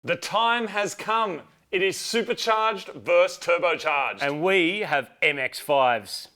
The time has come. It is Supercharged versus Turbocharged. And we have MX5s.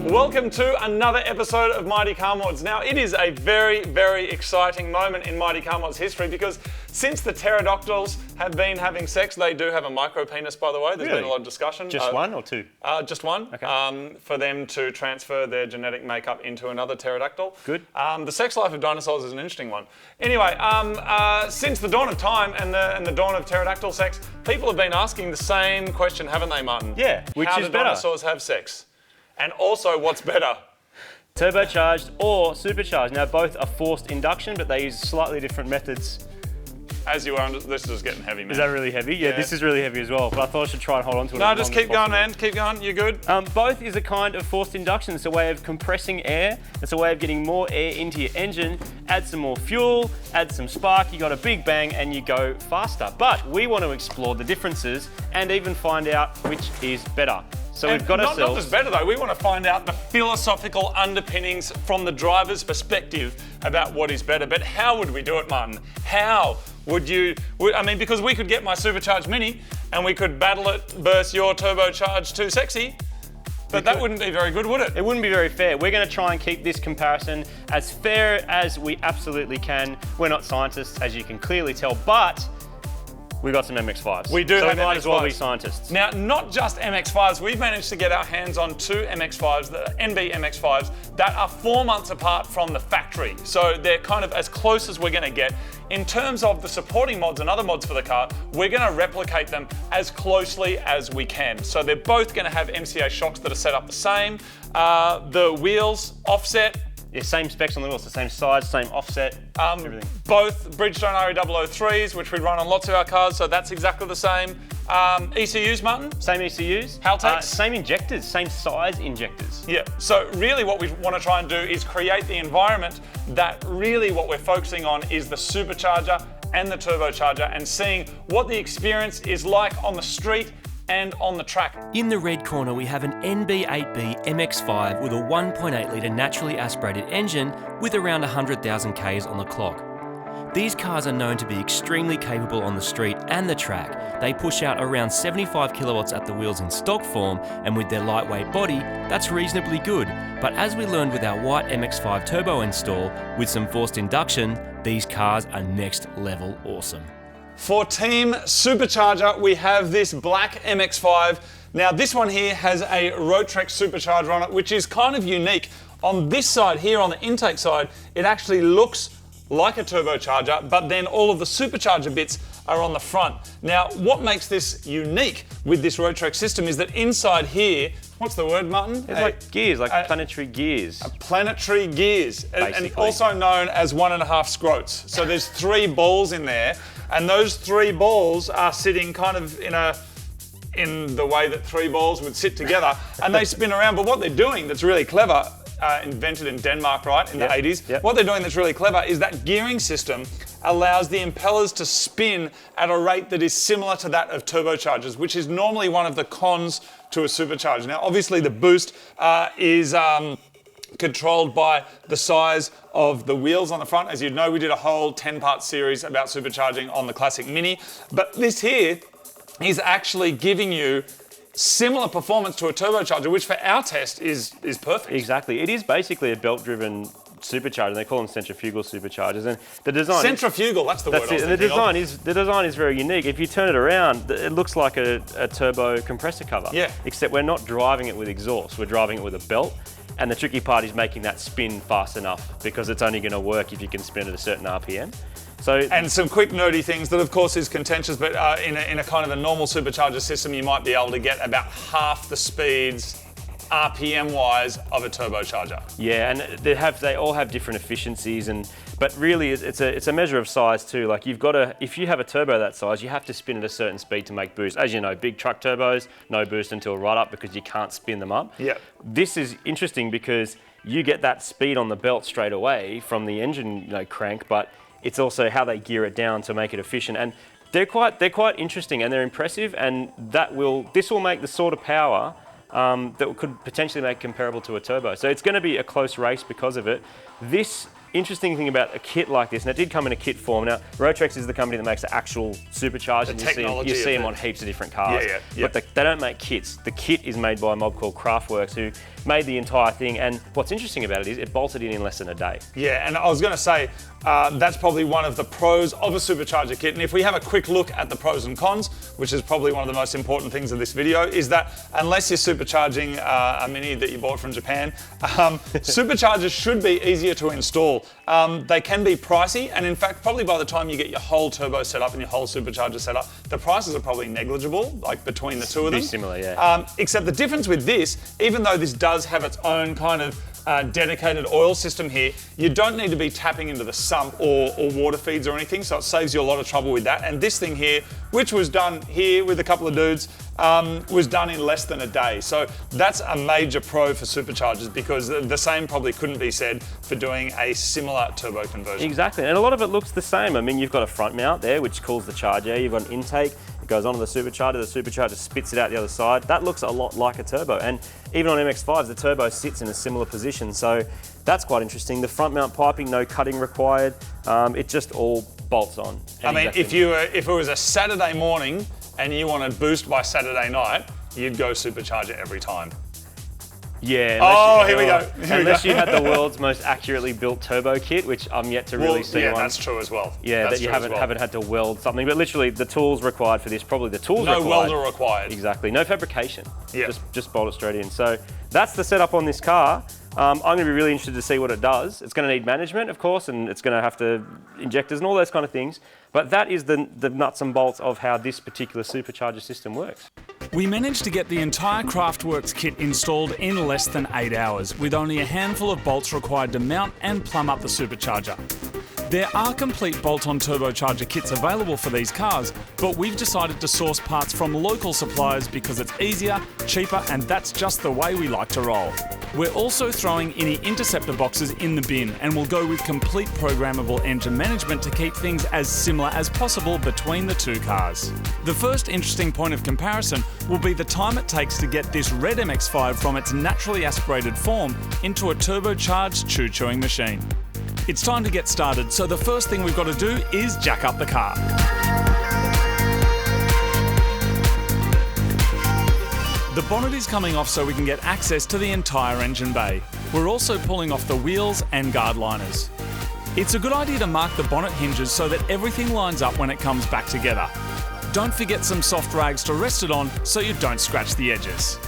Welcome to another episode of Mighty Car Mods. Now, it is a very, very exciting moment in Mighty Car Mods history because since the pterodactyls have been having sex, they do have a micro penis, by the way. There's been a lot of discussion. Just one or two? Just one. Okay. For them to transfer their genetic makeup into another pterodactyl. Good. The sex life of dinosaurs is an interesting one. Anyway, since the dawn of time and the dawn of pterodactyl sex, people have been asking the same question, haven't they, Martin? Yeah, which How is do better? dinosaurs have sex? And also, what's better? Turbocharged or supercharged. Now, both are forced induction, but they use slightly different methods. As you are, this is just getting heavy, man. Is that really heavy? Yeah, this is really heavy as well, but I thought I should try and hold on to it. No, just keep going, man. Keep going. You're good. Both is a kind of forced induction. It's a way of compressing air. It's a way of getting more air into your engine, add some more fuel, add some spark, you got a big bang and you go faster. But we want to explore the differences and even find out which is better. So we've got not just better though, we want to find out the philosophical underpinnings from the driver's perspective about what is better. But how would we do it, Martin? How would you, because we could get my Supercharged Mini and we could battle it versus your Turbocharged Too Sexy, but that wouldn't be very good, would it? It wouldn't be very fair. We're going to try and keep this comparison as fair as we absolutely can. We're not scientists, as you can clearly tell, but we got some MX5s. We do have we might MX5s. as well be scientists. Now, not just MX5s, we've managed to get our hands on two MX5s, the NB MX5s, that are 4 months apart from the factory. So they're kind of as close as we're going to get. In terms of the supporting mods and other mods for the car, we're going to replicate them as closely as we can. So they're both going to have MCA shocks that are set up the same. The wheels offset. Yeah, same specs on the wheels, the same size, same offset, everything. Both Bridgestone RE003s, which we run on lots of our cars, so that's exactly the same. ECUs, Martin? Same ECUs. Haltex? Same injectors, same size injectors. Yeah, so really what we want to try and do is create the environment that really what we're focusing on is the Supercharger and the Turbocharger and seeing what the experience is like on the street and on the track. In the red corner we have an NB MX5 with a 1.8 litre naturally aspirated engine with around 100,000 Ks on the clock. These cars are known to be extremely capable on the street and the track. They push out around 75 kilowatts at the wheels in stock form, and with their lightweight body, that's reasonably good. But as we learned with our white MX5 turbo install, with some forced induction, these cars are next level awesome. For Team Supercharger, we have this black MX5. Now this one here has a Rotrex supercharger on it, which is kind of unique. On this side here, on the intake side, it actually looks like a turbocharger, but then all of the supercharger bits are on the front. Now, what makes this unique with this Rotrex system is that inside here, what's the word, Martin? It's like gears, like planetary gears. Planetary gears, and also known as 1.5 scrotes. So there's 3 balls in there, and those 3 balls are sitting kind of in the way that 3 balls would sit together, and they spin around. But what they're doing that's really clever, invented in Denmark, right, in the 80s. Yep. What they're doing that's really clever is that gearing system allows the impellers to spin at a rate that is similar to that of turbochargers, which is normally one of the cons to a supercharger. Now, obviously, the boost is controlled by the size of the wheels on the front. As you know, we did a whole 10-part series about supercharging on the classic Mini, but this here is actually giving you similar performance to a turbocharger, which for our test is perfect. Exactly. It is basically a belt-driven supercharger. They call them centrifugal superchargers, and the design. Centrifugal. That's the word. That's it. And the design is very unique. If you turn it around, it looks like a turbo compressor cover. Yeah. Except we're not driving it with exhaust. We're driving it with a belt. And the tricky part is making that spin fast enough, because it's only going to work if you can spin at a certain RPM. And some quick nerdy things that of course is contentious, but in a kind of a normal supercharger system, you might be able to get about half the speeds RPM-wise of a turbocharger. Yeah, and they all have different efficiencies, but really it's a measure of size too. Like if you have a turbo that size, you have to spin at a certain speed to make boost. As you know, big truck turbos, no boost until right up because you can't spin them up. Yeah. This is interesting because you get that speed on the belt straight away from the engine crank, but it's also how they gear it down to make it efficient. And they're quite interesting and they're impressive, and this will make the sort of power that could potentially make comparable to a turbo. So it's going to be a close race because of it. This interesting thing about a kit like this, and it did come in a kit form. Now, Rotrex is the company that makes the actual Supercharged, and you see them on heaps of different cars. But they don't make kits. The kit is made by a mob called Craftworks, who made the entire thing. And what's interesting about it is it bolted in less than a day. Yeah, and I was going to say, that's probably one of the pros of a Supercharger kit. And if we have a quick look at the pros and cons, which is probably one of the most important things of this video, is that unless you're supercharging a Mini that you bought from Japan, Superchargers should be easier to install. They can be pricey, and in fact, probably by the time you get your whole turbo set up and your whole Supercharger set up, the prices are probably negligible, like between the two of them. Be similar, yeah. Except the difference with this, even though this does have its own kind of dedicated oil system here, you don't need to be tapping into the sump or water feeds or anything, so it saves you a lot of trouble with that. And this thing here, which was done here with a couple of dudes, was done in less than a day. So that's a major pro for Superchargers, because the same probably couldn't be said for doing a similar turbo conversion. Exactly, and a lot of it looks the same. I mean, you've got a front mount there, which cools the charge air. You've got an intake. It goes onto the Supercharger spits it out the other side. That looks a lot like a turbo, and even on MX5s, the turbo sits in a similar position, so that's quite interesting. The front mount piping, no cutting required. It just all bolts on. I mean, if it was a Saturday morning and you wanted boost by Saturday night, you'd go Supercharger every time. Yeah. Here we go. Unless you had the world's most accurately built turbo kit, which I'm yet to really see one. Yeah, that's true as well. Yeah, that you haven't had to weld something. But literally, the tools required for this, probably the tools required. No welder required. Exactly. No fabrication. Yeah. Just bolt it straight in. So that's the setup on this car. I'm going to be really interested to see what it does. It's going to need management, of course, and it's going to have to injectors and all those kind of things. But that is the nuts and bolts of how this particular Supercharger system works. We managed to get the entire Craftworks kit installed in less than 8 hours, with only a handful of bolts required to mount and plumb up the Supercharger. There are complete bolt-on turbocharger kits available for these cars, but we've decided to source parts from local suppliers because it's easier, cheaper, and that's just the way we like to roll. We're also throwing any interceptor boxes in the bin, and we'll go with complete programmable engine management to keep things as similar as possible between the two cars. The first interesting point of comparison will be the time it takes to get this red MX5 from its naturally aspirated form into a turbocharged choo-chewing machine. It's time to get started, so the first thing we've got to do is jack up the car. The bonnet is coming off so we can get access to the entire engine bay. We're also pulling off the wheels and guard liners. It's a good idea to mark the bonnet hinges so that everything lines up when it comes back together. Don't forget some soft rags to rest it on so you don't scratch the edges.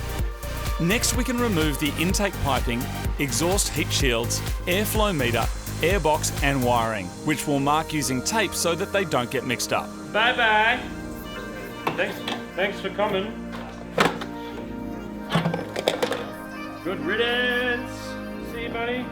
Next, we can remove the intake piping, exhaust heat shields, airflow meter, airbox and wiring, which we'll mark using tape so that they don't get mixed up. Bye-bye. Thanks for coming. Good riddance. See you, buddy.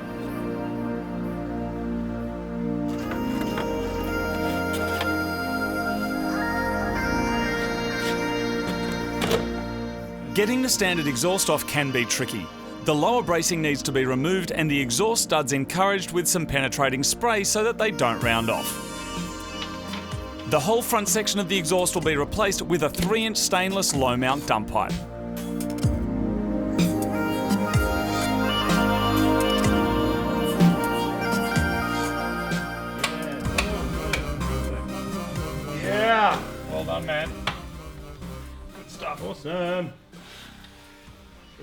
Getting the standard exhaust off can be tricky. The lower bracing needs to be removed and the exhaust studs encouraged with some penetrating spray so that they don't round off. The whole front section of the exhaust will be replaced with a 3-inch stainless low mount dump pipe. Yeah! Well done, man. Good stuff. Awesome.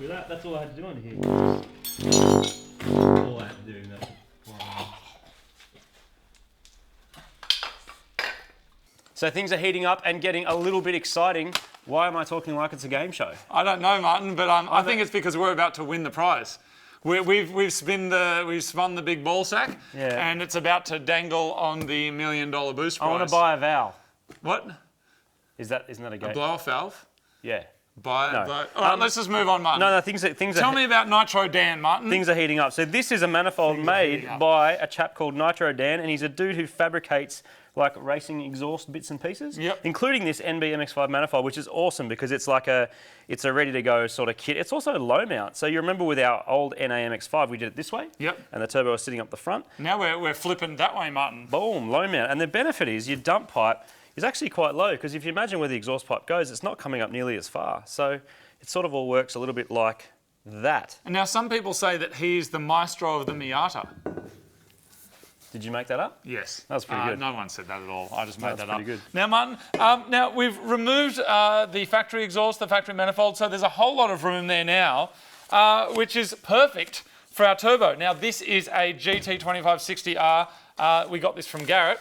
Look at that, that's all I had to do on here. All I had to do in that. So things are heating up and getting a little bit exciting. Why am I talking like it's a game show? I don't know, Martin, but I think it's because we're about to win the prize. We've spun the big ball sack, and it's about to dangle on the $1 million boost prize. I want to buy a valve. What? Isn't that a game? A blow-off valve? Yeah. All No. right, let's just move on, Martin. No, things Tell me about Nitro Dan, Martin. Things are heating up. So this is a manifold made by a chap called Nitro Dan, and he's a dude who fabricates like racing exhaust bits and pieces, including this NB MX5 manifold, which is awesome because it's a ready to go sort of kit. It's also low mount. So you remember with our old NA MX5, we did it this way. Yep. And the turbo was sitting up the front. Now we're flipping that way, Martin. Boom, low mount. And the benefit is your dump pipe is actually quite low because if you imagine where the exhaust pipe goes, it's not coming up nearly as far. So it sort of all works a little bit like that. And now some people say that he's the maestro of the Miata. Did you make that up? Yes. That was pretty good. No one said that at all. I just made that up. Pretty good. Now, Martin, now we've removed the factory exhaust, the factory manifold, so there's a whole lot of room there now, which is perfect for our turbo. Now, this is a GT2560R. We got this from Garrett.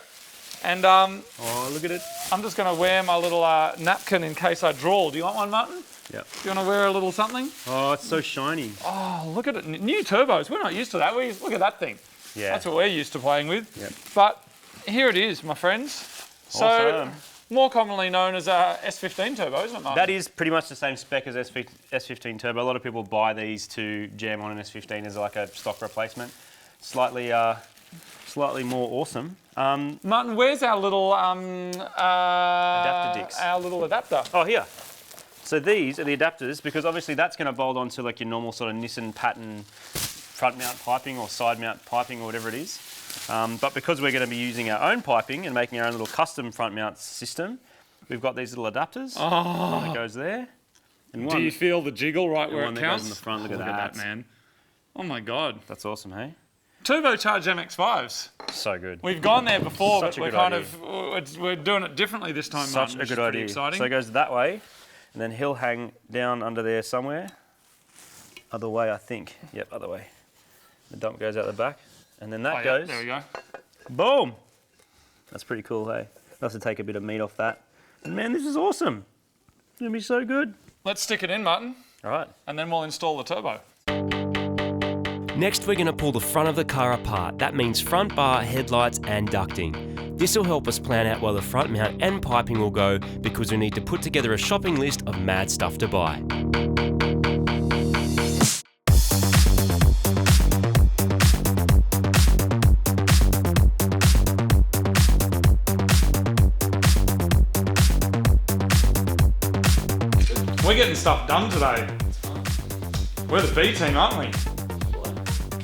And oh, look at it. I'm just going to wear my little napkin in case I draw. Do you want one, Martin? Yep. Do you want to wear a little something? Oh, it's so shiny. Oh, look at it. New turbos. We're not used to that. Look at that thing. Yeah. That's what we're used to playing with. Yep. But here it is, my friends. So, awesome. More commonly known as S15 turbo, isn't it, Martin? That is pretty much the same spec as S15 turbo. A lot of people buy these to jam on an S15 as like a stock replacement. Slightly more awesome. Martin, where's our little adapter dicks? Our little adapter. Oh, here. So these are the adapters because obviously that's going to bolt onto like your normal sort of Nissan pattern front mount piping or side mount piping or whatever it is. But because we're going to be using our own piping and making our own little custom front mount system, we've got these little adapters. Oh. One that goes there. And one, do you feel the jiggle right where it that counts? goes in the front. Look at that, man. Oh my God. That's awesome, hey? Turbocharged MX5s. So good. We've gone there before, but we're doing it differently this time, Such Martin, a good idea. Exciting. So it goes that way, and then he'll hang down under there somewhere. Other way, I think. Yep, other way. The dump goes out the back, and then that goes. There we go. Boom! That's pretty cool, hey? I'll have to take a bit of meat off that. And man, this is awesome. It's gonna be so good. Let's stick it in, Martin. All right. And then we'll install the turbo. Next, we're going to pull the front of the car apart. That means front bar, headlights and ducting. This will help us plan out where the front mount and piping will go because we need to put together a shopping list of mad stuff to buy. We're getting stuff done today. We're the B team, aren't we?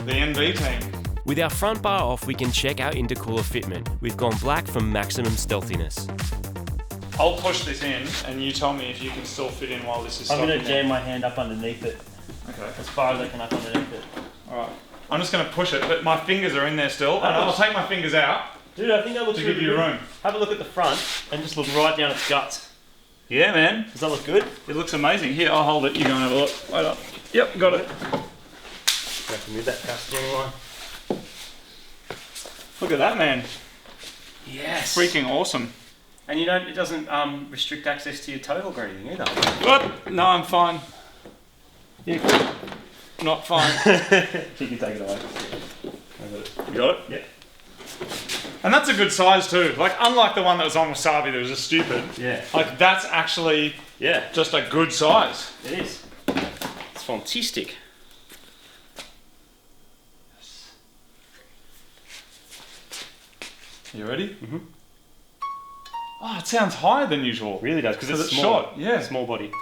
The NB team. With our front bar off, we can check our intercooler fitment. We've gone black for maximum stealthiness. I'll push this in and you tell me if you can still fit in while this is I'm going to jam my hand up underneath it. Okay. As far as I can up underneath it. Alright. I'm just going to push it, but my fingers are in there still. And I'll take my fingers out. Dude, I think that looks to give you room. Have a look at the front and just look right down its guts. Yeah, man. Does that look good? It looks amazing. Here, I'll hold it. You go and have a look. Wait up. Yep, got it. I have to move that casting line. Look at that, man. Yes. Freaking awesome. And you don't, it doesn't restrict access to your tow hook or anything either. What? No, I'm fine. Yeah. Not fine. You can take it away. You got it? Yeah. And that's a good size too. Like, unlike the one that was on Wasabi that was just stupid. Yeah. Like, that's actually just a good size. It is. It's fantastic. You ready? Mm-hmm. Oh, it sounds higher than usual. Really does, because it's small. short. Yeah. Small body.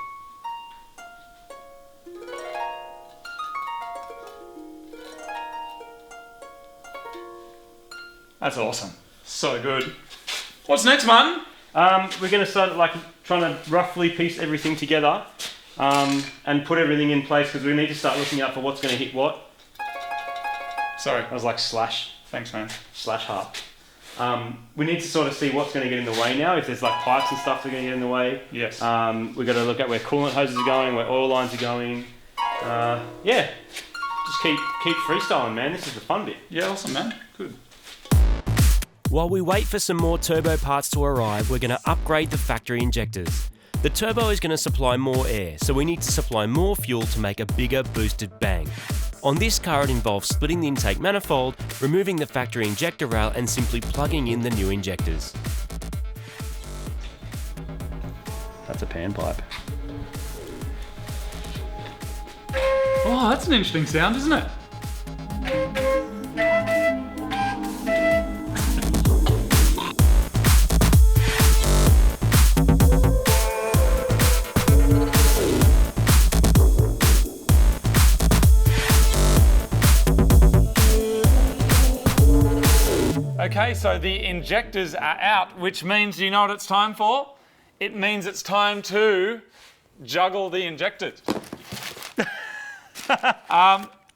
That's awesome. So good. What's next, Martin? We're going to start like trying to roughly piece everything together and put everything in place because we need to start looking out for what's going to hit what. Sorry. I was like slash. Thanks, man. Slash harp. We need to sort of see what's going to get in the way now. If there's like pipes and stuff that are going to get in the way. Yes. We've got to look at where coolant hoses are going, where oil lines are going. Yeah. Just keep freestyling, man. This is the fun bit. Yeah, awesome, man. Good. While we wait for some more turbo parts to arrive, we're going to upgrade the factory injectors. The turbo is going to supply more air, so we need to supply more fuel to make a bigger boosted bang. On this car, it involves splitting the intake manifold, removing the factory injector rail, and simply plugging in the new injectors. That's a pan pipe. Oh, that's an interesting sound, isn't it? Okay, so the injectors are out, which means, you know what it's time for? It means it's time to juggle the injectors.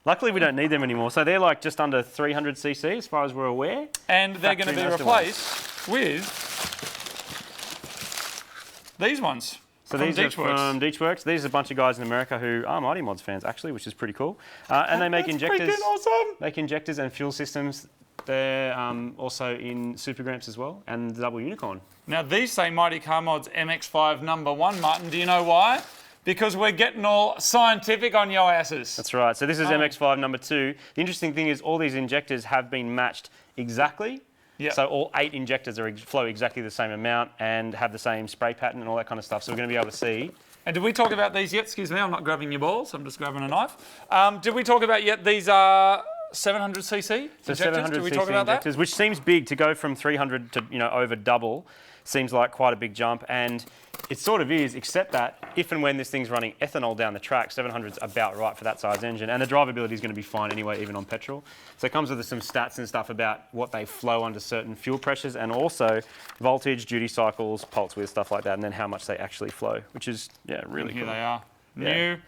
Luckily, we don't need them anymore. So they're like just under 300 cc as far as we're aware. And they're going to be replaced with these ones. So these are from Deechworks. These are a bunch of guys in America who are Mighty Mods fans, actually, which is pretty cool. And they make injectors. Freaking awesome. Make injectors and fuel systems. They're also in Super Gramps as well, and the Double Unicorn. Now these say Mighty Car Mods MX5 #1, Martin. Do you know why? Because we're getting all scientific on your asses. That's right. So this is MX5 #2. The interesting thing is all these injectors have been matched exactly. Yep. So all 8 injectors flow exactly the same amount and have the same spray pattern and all that kind of stuff. So we're going to be able to see. And did we talk about these yet? Excuse me, I'm not grabbing your balls. I'm just grabbing a knife. Did we talk about yet these are 700cc so injectors? 700cc Did we talk about injectors, that? which seems big to go from 300 to over double. Seems like quite a big jump, and it sort of is, except that if and when this thing's running ethanol down the track, 700's about right for that size engine, and the drivability is going to be fine anyway, even on petrol. So it comes with some stats and stuff about what they flow under certain fuel pressures, and also voltage, duty cycles, pulse width, stuff like that, and then how much they actually flow, which is, really cool. Here they are. New,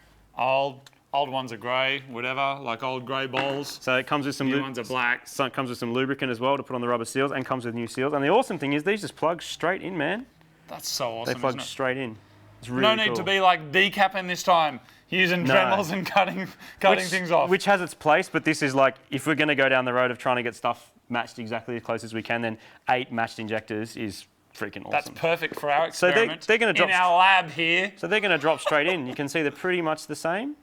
old ones are grey, whatever, like old grey balls. So it comes with some new ones are black. So it comes with some lubricant as well to put on the rubber seals, and comes with new seals. And the awesome thing is these just plug straight in, man. That's so awesome. They plug isn't it? straight in. It's really no need to be like decapping this time, using Dremels and cutting things off. Which has its place, but this is like, if we're going to go down the road of trying to get stuff matched exactly as close as we can, then 8 matched injectors is freaking awesome. That's perfect for our experiment. So they're going to drop in our lab here. So they're going to drop straight in. You can see they're pretty much the same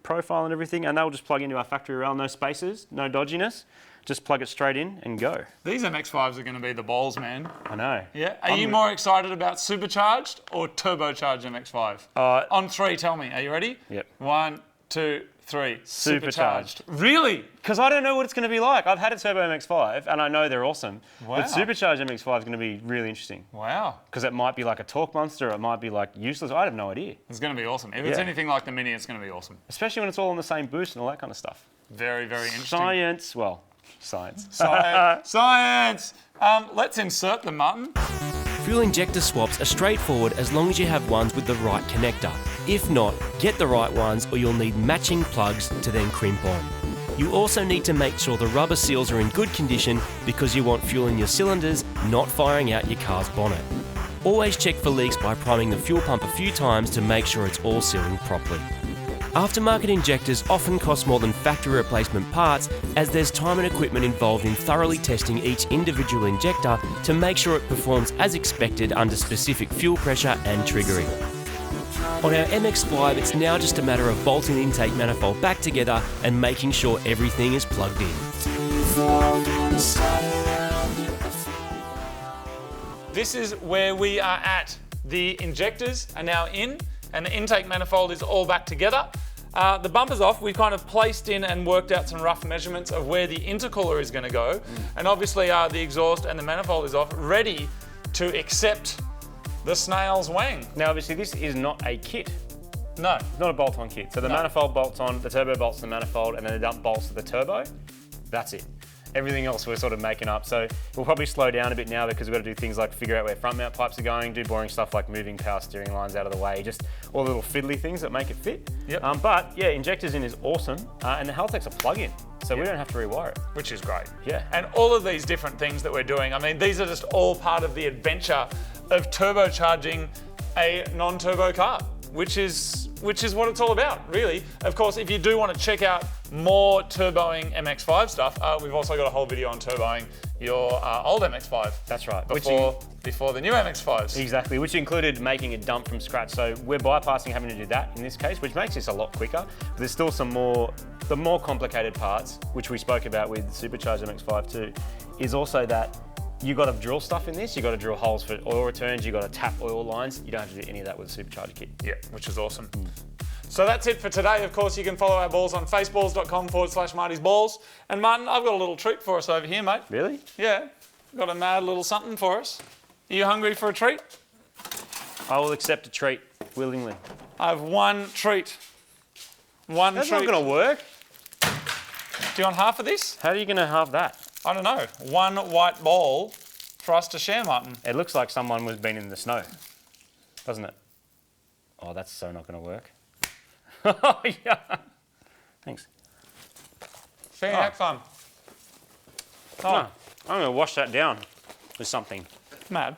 profile and everything, and they'll just plug into our factory rail, no spaces, no dodginess. Just plug it straight in and go. These MX5s are going to be the balls, man. I know. Yeah. Are you more excited about Supercharged or Turbocharged MX5? On 3, tell me. Are you ready? Yep. 1, 2, 3. Supercharged. Really? Because I don't know what it's going to be like. I've had a Turbo MX5 and I know they're awesome. Wow. But Supercharged MX5 is going to be really interesting. Wow. Because it might be like a torque monster, or it might be like useless. I have no idea. It's going to be awesome. If it's anything like the Mini, it's going to be awesome. Especially when it's all on the same boost and all that kind of stuff. Very, very interesting. Science. Well, science. Science. Let's insert them, Martin. Fuel injector swaps are straightforward as long as you have ones with the right connector. If not, get the right ones or you'll need matching plugs to then crimp on. You also need to make sure the rubber seals are in good condition because you want fuel in your cylinders, not firing out your car's bonnet. Always check for leaks by priming the fuel pump a few times to make sure it's all sealing properly. Aftermarket injectors often cost more than factory replacement parts, as there's time and equipment involved in thoroughly testing each individual injector to make sure it performs as expected under specific fuel pressure and triggering. On our MX5, it's now just a matter of bolting the intake manifold back together and making sure everything is plugged in. This is where we are at. The injectors are now in, and the intake manifold is all back together. The bumper's off. We've kind of placed in and worked out some rough measurements of where the intercooler is going to go. And obviously the exhaust and the manifold is off, ready to accept the snail's wang. Now, obviously, this is not a kit. No. It's not a bolt-on kit. So the manifold bolts on, the turbo bolts to the manifold, and then the dump bolts to the turbo. That's it. Everything else we're sort of making up. So we'll probably slow down a bit now because we've got to do things like figure out where front mount pipes are going, do boring stuff like moving power steering lines out of the way, just all the little fiddly things that make it fit. Yep. But yeah, injectors in is awesome, and the Haltech's a plug-in, so we don't have to rewire it. Which is great. Yeah. And all of these different things that we're doing, I mean, these are just all part of the adventure of turbocharging a non-turbo car, which is what it's all about, really. Of course, if you do want to check out more turboing MX5 stuff, we've also got a whole video on turboing your old MX5. That's right. Before the new MX5s. Exactly, which included making a dump from scratch. So we're bypassing having to do that in this case, which makes this a lot quicker. But there's still the more complicated parts, which we spoke about with Supercharged MX5 too, is also that you got to drill stuff in this. You got to drill holes for oil returns. You got to tap oil lines. You don't have to do any of that with a Supercharger kit. Yeah, which is awesome. So that's it for today. Of course, you can follow our balls on faceballs.com/Marty's Balls. And Martin, I've got a little treat for us over here, mate. Really? Yeah, got a mad little something for us. Are you hungry for a treat? I will accept a treat willingly. I have one treat. That's not going to work. Do you want half of this? How are you going to halve that? I don't know. One white ball for us to share, Martin. It looks like someone was been in the snow, doesn't it? Oh, that's so not going to work. Oh, yeah. Thanks. Fair heck fun. Oh. No, I'm going to wash that down with something. Mad.